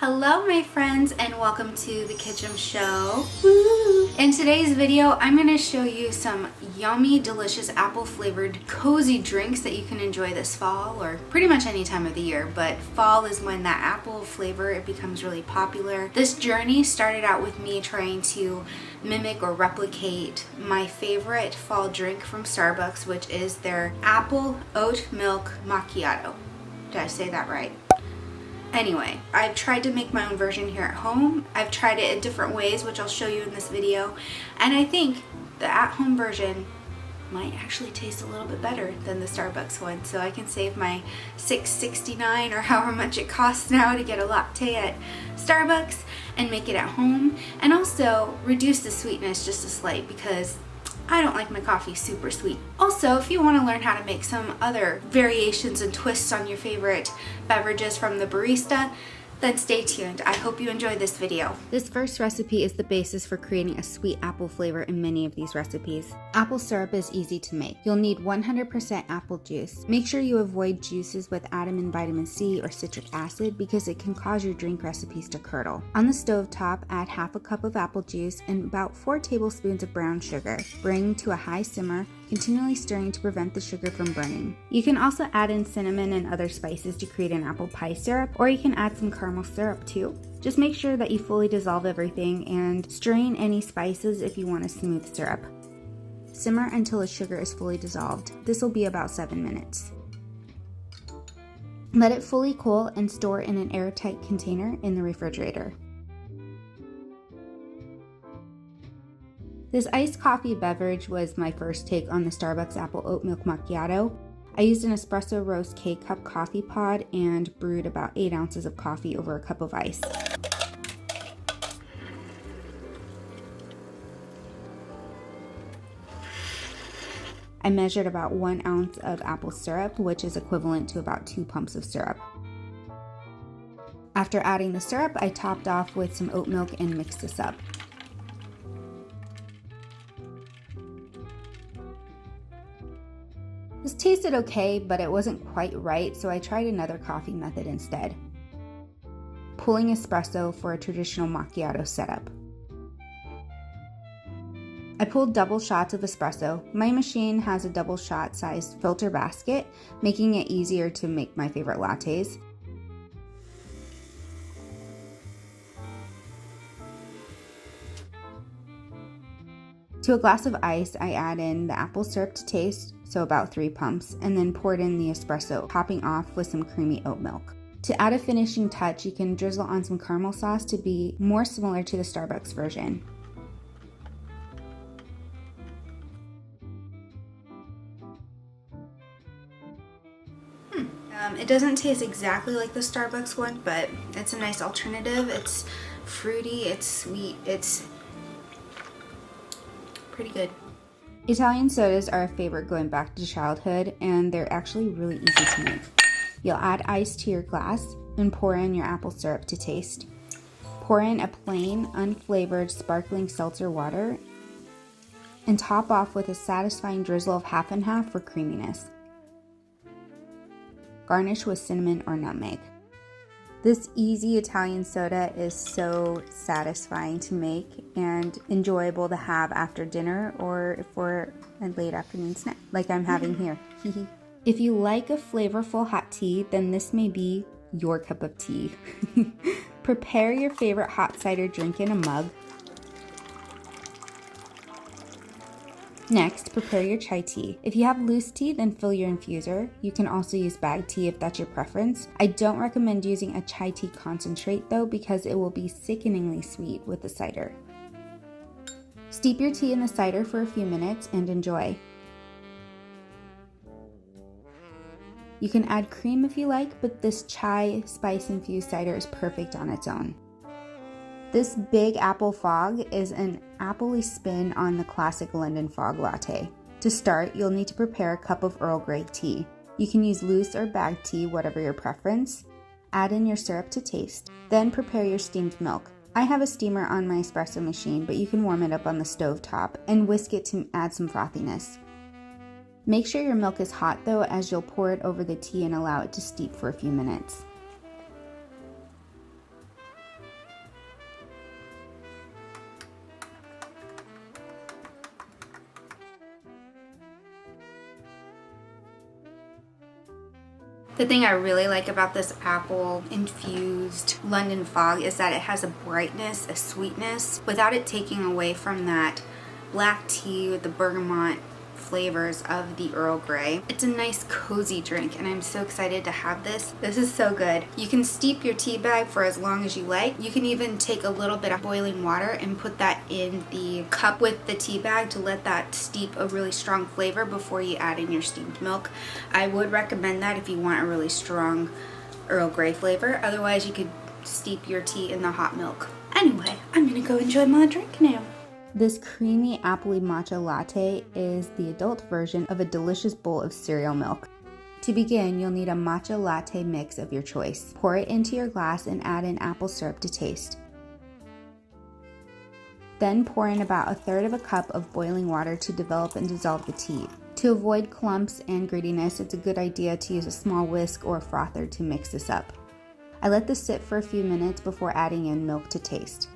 Hello my friends and welcome to the Kitch-Em show. Woo! In today's video I'm going to show you some yummy delicious apple flavored cozy drinks that you can enjoy this fall or pretty much any time of the year, but fall is when that apple flavor it becomes really popular. This journey started out with me trying to mimic or replicate my favorite fall drink from Starbucks, which is their apple oat milk macchiato. Did I say that right? Anyway, I've tried to make my own version here at home. I've tried it in different ways, which I'll show you in this video. And I think the at-home version might actually taste a little bit better than the Starbucks one. So I can save my $6.69 or however much it costs now to get a latte at Starbucks and make it at home. And also reduce the sweetness just a slight because I don't like my coffee super sweet. Also, if you want to learn how to make some other variations and twists on your favorite beverages from the barista, then stay tuned. I hope you enjoy this video. This first recipe is the basis for creating a sweet apple flavor in many of these recipes. Apple syrup is easy to make. You'll need 100% apple juice. Make sure you avoid juices with added in vitamin C or citric acid because it can cause your drink recipes to curdle. On the stove top, add half a cup of apple juice and about 4 tablespoons of brown sugar. Bring to a high simmer, continually stirring to prevent the sugar from burning. You can also add in cinnamon and other spices to create an apple pie syrup, or you can add some caramel syrup too. Just make sure that you fully dissolve everything and strain any spices if you want a smooth syrup. Simmer until the sugar is fully dissolved. This will be about 7 minutes. Let it fully cool and store in an airtight container in the refrigerator. This iced coffee beverage was my first take on the Starbucks Apple Oatmilk Macchiato. I used an espresso roast K-cup coffee pod and brewed about 8 ounces of coffee over a cup of ice. I measured about 1 ounce of apple syrup, which is equivalent to about 2 pumps of syrup. After adding the syrup, I topped off with some oat milk and mixed this up. This tasted okay, but it wasn't quite right, so I tried another coffee method instead. Pulling espresso for a traditional macchiato setup. I pulled double shots of espresso. My machine has a double shot sized filter basket, making it easier to make my favorite lattes. To a glass of ice, I add in the apple syrup to taste, so about 3 pumps, and then poured in the espresso, topping off with some creamy oat milk. To add a finishing touch, you can drizzle on some caramel sauce to be more similar to the Starbucks version. It doesn't taste exactly like the Starbucks one, but it's a nice alternative. It's fruity, it's sweet, it's pretty good. Italian sodas are a favorite going back to childhood, and they're actually really easy to make. You'll add ice to your glass and pour in your apple syrup to taste. Pour in a plain, unflavored, sparkling seltzer water and top off with a satisfying drizzle of half and half for creaminess. Garnish with cinnamon or nutmeg. This easy Italian soda is so satisfying to make and enjoyable to have after dinner or for a late afternoon snack, like I'm having here. If you like a flavorful hot tea, then this may be your cup of tea. Prepare your favorite hot cider drink in a mug. Next, prepare your chai tea. If you have loose tea, then fill your infuser. You can also use bagged tea if that's your preference. I don't recommend using a chai tea concentrate though because it will be sickeningly sweet with the cider. Steep your tea in the cider for a few minutes and enjoy. You can add cream if you like, but this chai spice infused cider is perfect on its own. This Big Apple Fog is an appley spin on the classic London Fog latte. To start, you'll need to prepare a cup of Earl Grey tea. You can use loose or bagged tea, whatever your preference. Add in your syrup to taste. Then prepare your steamed milk. I have a steamer on my espresso machine, but you can warm it up on the stove top and whisk it to add some frothiness. Make sure your milk is hot though, as you'll pour it over the tea and allow it to steep for a few minutes. The thing I really like about this apple infused London fog is that it has a brightness, a sweetness, without it taking away from that black tea with the bergamot flavors of the Earl Grey. It's a nice cozy drink and I'm so excited to have this. This is so good. You can steep your tea bag for as long as you like. You can even take a little bit of boiling water and put that in the cup with the tea bag to let that steep a really strong flavor before you add in your steamed milk. I would recommend that if you want a really strong Earl Grey flavor. Otherwise you could steep your tea in the hot milk. Anyway, I'm gonna go enjoy my drink now. This creamy appley matcha latte is the adult version of a delicious bowl of cereal milk. To begin, you'll need a matcha latte mix of your choice. Pour it into your glass and add in apple syrup to taste. Then pour in about 1/3 of a cup of boiling water to develop and dissolve the tea. To avoid clumps and grittiness, it's a good idea to use a small whisk or frother to mix this up. I let this sit for a few minutes before adding in milk to taste.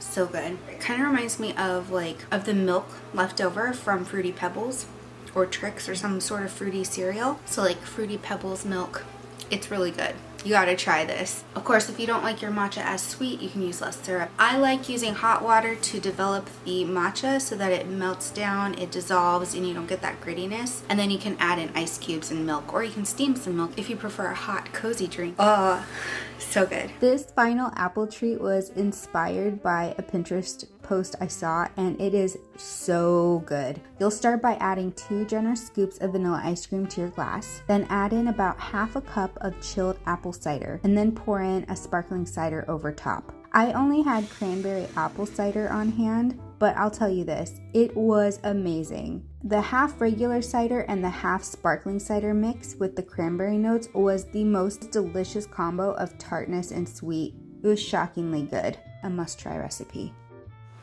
So good. It kind of reminds me of the milk left over from Fruity Pebbles or Trix or some sort of fruity cereal. So like Fruity Pebbles milk. It's really good. You gotta try this. Of course, if you don't like your matcha as sweet, you can use less syrup. I like using hot water to develop the matcha so that it melts down, it dissolves, and you don't get that grittiness. And then you can add in ice cubes and milk, or you can steam some milk if you prefer a hot, cozy drink. Oh, so good. This final apple treat was inspired by a Pinterest post I saw, and it is so good. You'll start by adding 2 generous scoops of vanilla ice cream to your glass, then add in about 1/2 cup of chilled apple cider, and then pour in a sparkling cider over top. I only had cranberry apple cider on hand, but I'll tell you this, it was amazing. The half regular cider and the half sparkling cider mix with the cranberry notes was the most delicious combo of tartness and sweet. It was shockingly good. A must-try recipe.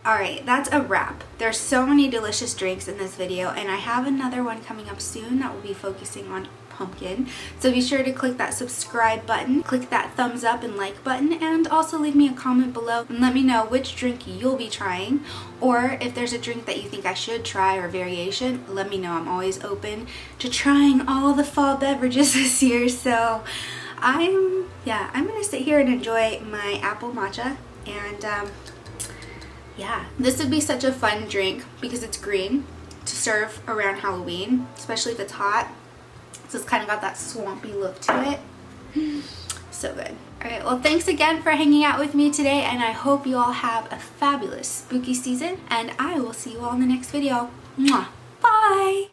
Alright, that's a wrap. There's so many delicious drinks in this video, and I have another one coming up soon that will be focusing on pumpkin. So be sure to click that subscribe button, click that thumbs up and like button, and also leave me a comment below and let me know which drink you'll be trying, or if there's a drink that you think I should try or variation, let me know. I'm always open to trying all the fall beverages this year. So I'm gonna sit here and enjoy my apple matcha, and yeah, this would be such a fun drink because it's green to serve around Halloween, especially if it's hot. So it's kind of got that swampy look to it. So good. Alright, well thanks again for hanging out with me today, and I hope you all have a fabulous spooky season, and I will see you all in the next video. Mwah! Bye!